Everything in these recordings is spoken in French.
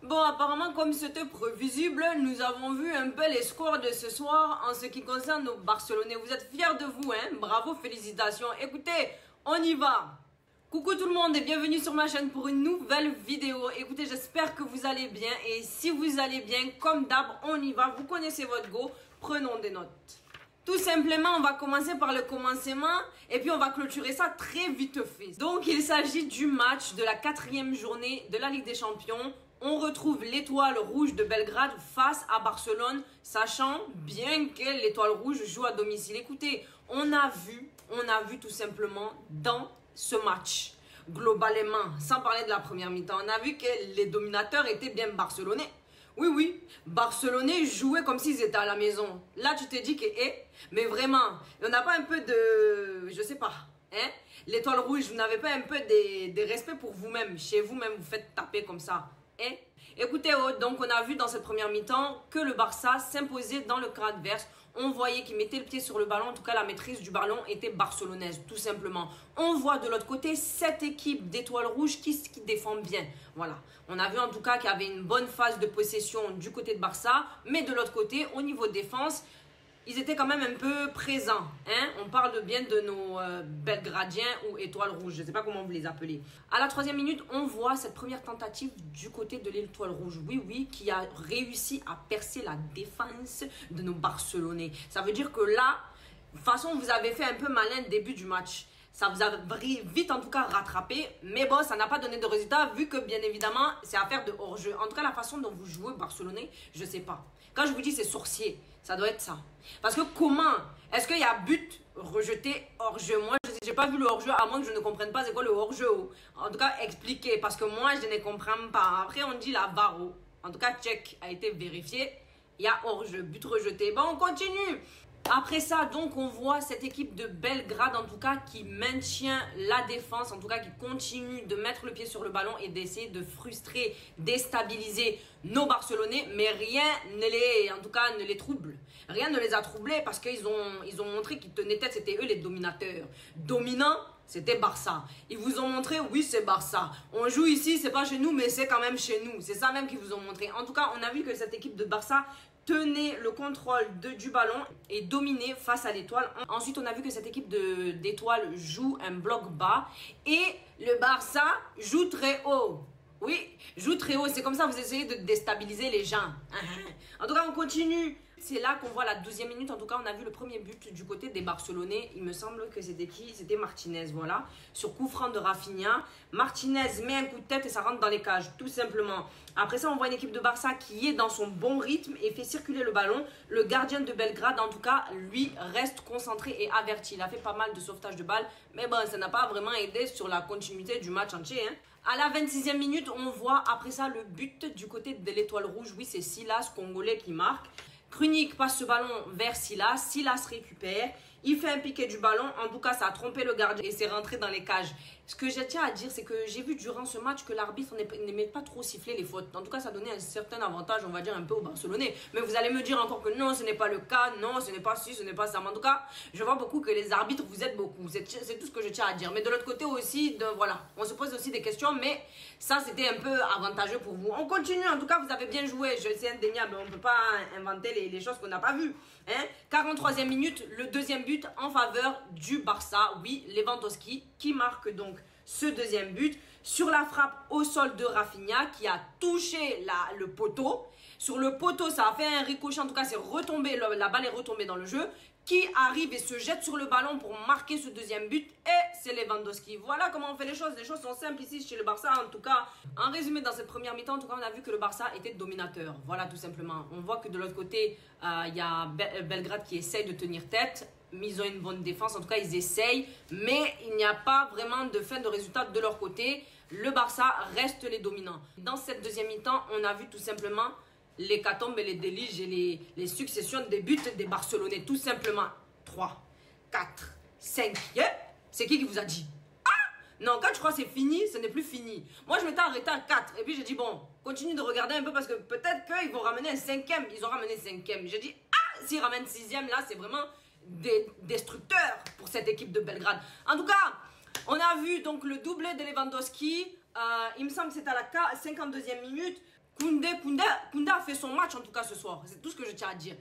Bon, apparemment, comme c'était prévisible, nous avons vu un peu les scores de ce soir en ce qui concerne nos Barcelonais. Vous êtes fiers de vous, hein? Bravo, félicitations. Écoutez, on y va. Coucou tout le monde et bienvenue sur ma chaîne pour une nouvelle vidéo. Écoutez, j'espère que vous allez bien et si vous allez bien, comme d'hab, on y va. Vous connaissez votre go, prenons des notes. Tout simplement, on va commencer par le commencement et puis on va clôturer ça très vite fait. Donc, il s'agit du match de la 4e journée de la Ligue des Champions. On retrouve l'Étoile Rouge de Belgrade face à Barcelone, sachant bien que l'Étoile Rouge joue à domicile. Écoutez, on a vu tout simplement dans ce match, globalement, sans parler de la première mi-temps, on a vu que les dominateurs étaient bien barcelonais. Oui, Barcelonais jouaient comme s'ils étaient à la maison. Là, tu te dis que, mais vraiment, on n'a pas un peu de, je sais pas, hein? L'Étoile Rouge, vous n'avez pas un peu de respect pour vous-même. Chez vous-même, vous faites taper comme ça. Écoutez, donc on a vu dans cette première mi-temps que le Barça s'imposait dans le camp adverse. On voyait qu'il mettait le pied sur le ballon. En tout cas, la maîtrise du ballon était barcelonaise, tout simplement. On voit de l'autre côté cette équipe d'étoiles rouges qui défend bien. Voilà. On a vu en tout cas qu'il y avait une bonne phase de possession du côté de Barça. Mais de l'autre côté, au niveau défense, ils étaient quand même un peu présents. Hein? On parle bien de nos Belgradiens ou étoiles rouges. Je ne sais pas comment vous les appelez. À la 3e minute, on voit cette première tentative du côté de l'étoile rouge. Oui, qui a réussi à percer la défense de nos Barcelonais. Ça veut dire que là, de toute façon, vous avez fait un peu malin début du match. Ça vous a vite en tout cas rattrapé. Mais bon, ça n'a pas donné de résultat vu que bien évidemment, c'est affaire de hors-jeu. En tout cas, la façon dont vous jouez Barcelonais, je ne sais pas. Quand je vous dis c'est sorcier, ça doit être ça. Parce que comment? Est-ce qu'il y a but rejeté hors-jeu? Moi, je n'ai pas vu le hors-jeu à moins que je ne comprenne pas c'est quoi le hors-jeu. En tout cas, expliquez. Parce que moi, je ne comprends pas. Après, on dit la barre. En tout cas, check a été vérifié. Il y a hors-jeu, but rejeté. Bon, on continue. Après ça, donc, on voit cette équipe de Belgrade, en tout cas, qui maintient la défense, en tout cas, qui continue de mettre le pied sur le ballon et d'essayer de frustrer, déstabiliser nos Barcelonais. Mais rien ne les trouble. Rien ne les a troublés parce qu'ils ont montré qu'ils tenaient tête, c'était eux les dominateurs. Dominants, c'était Barça. Ils vous ont montré, oui, c'est Barça. On joue ici, c'est pas chez nous, mais c'est quand même chez nous. C'est ça même qu'ils vous ont montré. En tout cas, on a vu que cette équipe de Barça tenait le contrôle du ballon et dominait face à l'étoile. Ensuite, on a vu que cette équipe d'étoiles joue un bloc bas et le Barça joue très haut. Oui, joue très haut. C'est comme ça que vous essayez de déstabiliser les gens. En tout cas, on continue. C'est là qu'on voit la 12e minute. En tout cas, on a vu le premier but du côté des Barcelonais. Il me semble que c'était qui? C'était Martinez, voilà. Sur coup franc de Rafinha. Martinez met un coup de tête et ça rentre dans les cages, tout simplement. Après ça, on voit une équipe de Barça qui est dans son bon rythme et fait circuler le ballon. Le gardien de Belgrade, en tout cas, lui, reste concentré et averti. Il a fait pas mal de sauvetage de balles. Mais bon, ça n'a pas vraiment aidé sur la continuité du match entier, hein. À la 26e minute, on voit après ça le but du côté de l'étoile rouge. Oui, c'est Silas, Congolais, qui marque. Krunic passe ce ballon vers Silas. Silas récupère. Il fait un piqué du ballon. En tout cas, ça a trompé le gardien et c'est rentré dans les cages. Ce que je tiens à dire, c'est que j'ai vu durant ce match que l'arbitre n'aimait pas trop siffler les fautes. En tout cas, ça donnait un certain avantage, on va dire, un peu aux Barcelonais. Mais vous allez me dire encore que non, ce n'est pas le cas. Non, ce n'est pas ci, ce n'est pas ça. Mais en tout cas, je vois beaucoup que les arbitres vous aident beaucoup. C'est tout ce que je tiens à dire. Mais de l'autre côté aussi, voilà, on se pose aussi des questions. Mais ça, c'était un peu avantageux pour vous. On continue. En tout cas, vous avez bien joué. C'est indéniable. On ne peut pas inventer les choses qu'on n'a pas vues. Hein? 43e minute, le deuxième but en faveur du Barça. Oui, Lewandowski qui marque donc ce deuxième but sur la frappe au sol de Rafinha qui a touché le poteau. Sur le poteau, ça a fait un ricochet. En tout cas, c'est retombé. La balle est retombée dans le jeu. Qui arrive et se jette sur le ballon pour marquer ce deuxième but. Et c'est Lewandowski. Voilà comment on fait les choses. Les choses sont simples ici chez le Barça. En tout cas, en résumé, dans cette première mi-temps, en tout cas, on a vu que le Barça était dominateur. Voilà, tout simplement. On voit que de l'autre côté, il y a Belgrade qui essaye de tenir tête. Ils ont une bonne défense. En tout cas, ils essayent. Mais il n'y a pas vraiment de fin de résultat de leur côté. Le Barça reste les dominants. Dans cette deuxième mi-temps, on a vu tout simplement l'hécatombe et les déluges et les successions des buts des Barcelonais. Tout simplement. 3, 4, 5. C'est qui vous a dit? Non, quand je crois que c'est fini, ce n'est plus fini. Moi, je m'étais arrêté à 4. Et puis, j'ai dit, bon, continue de regarder un peu parce que peut-être qu'ils vont ramener un 5e. Ils ont ramené 5e. J'ai dit, s'ils ramènent 6e, là, c'est vraiment destructeur pour cette équipe de Belgrade. En tout cas, on a vu donc le doublé de Lewandowski. Il me semble que c'était à la 52e minute. Koundé a fait son match en tout cas ce soir. C'est tout ce que je tiens à dire.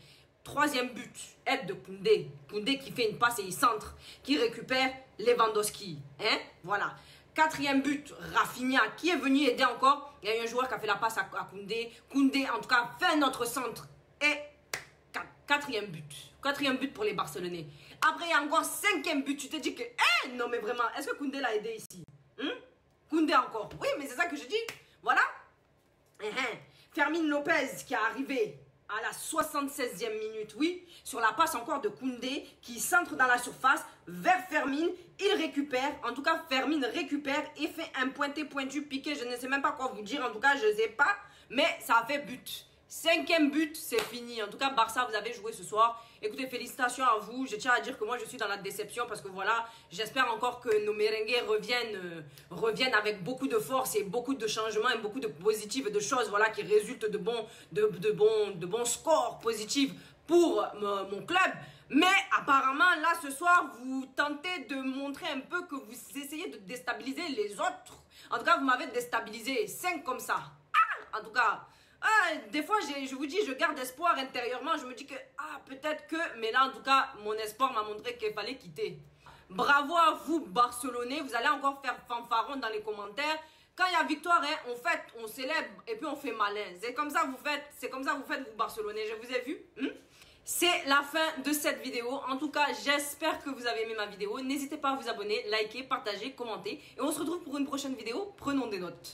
Troisième but, aide de Koundé. Koundé qui fait une passe et il centre, qui récupère Lewandowski. Hein? Voilà. Quatrième but, Rafinha qui est venu aider encore. Il y a eu un joueur qui a fait la passe à Koundé. Koundé en tout cas fait un autre centre. Et quatrième but. Quatrième but pour les Barcelonais. Après il y a encore cinquième but. Tu te dis que, non mais vraiment, est-ce que Koundé l'a aidé ici? Koundé encore. Oui mais c'est ça que je dis. Voilà. Fermín López qui est arrivé à la 76e minute, oui, sur la passe encore de Koundé, qui centre dans la surface, vers Fermín, il récupère, en tout cas Fermín récupère et fait un pointu piqué, je ne sais même pas quoi vous dire, en tout cas je ne sais pas, mais ça a fait but. Cinquième but, c'est fini. En tout cas, Barça, vous avez joué ce soir. Écoutez, félicitations à vous. Je tiens à dire que moi, je suis dans la déception parce que voilà, j'espère encore que nos merengues reviennent avec beaucoup de force et beaucoup de changements et beaucoup de positifs et de choses voilà, qui résultent de bons scores positifs pour mon club. Mais apparemment, là, ce soir, vous tentez de montrer un peu que vous essayez de déstabiliser les autres. En tout cas, vous m'avez déstabilisé. 5 comme ça. En tout cas... des fois, je vous dis, je garde espoir intérieurement. Je me dis que, peut-être que... Mais là, en tout cas, mon espoir m'a montré qu'il fallait quitter. Bravo à vous, Barcelonais. Vous allez encore faire fanfaron dans les commentaires. Quand il y a victoire, on fête, on célèbre et puis on fait malin. C'est comme ça que vous faites, vous, Barcelonais. Je vous ai vu. C'est la fin de cette vidéo. En tout cas, j'espère que vous avez aimé ma vidéo. N'hésitez pas à vous abonner, liker, partager, commenter. Et on se retrouve pour une prochaine vidéo. Prenons des notes.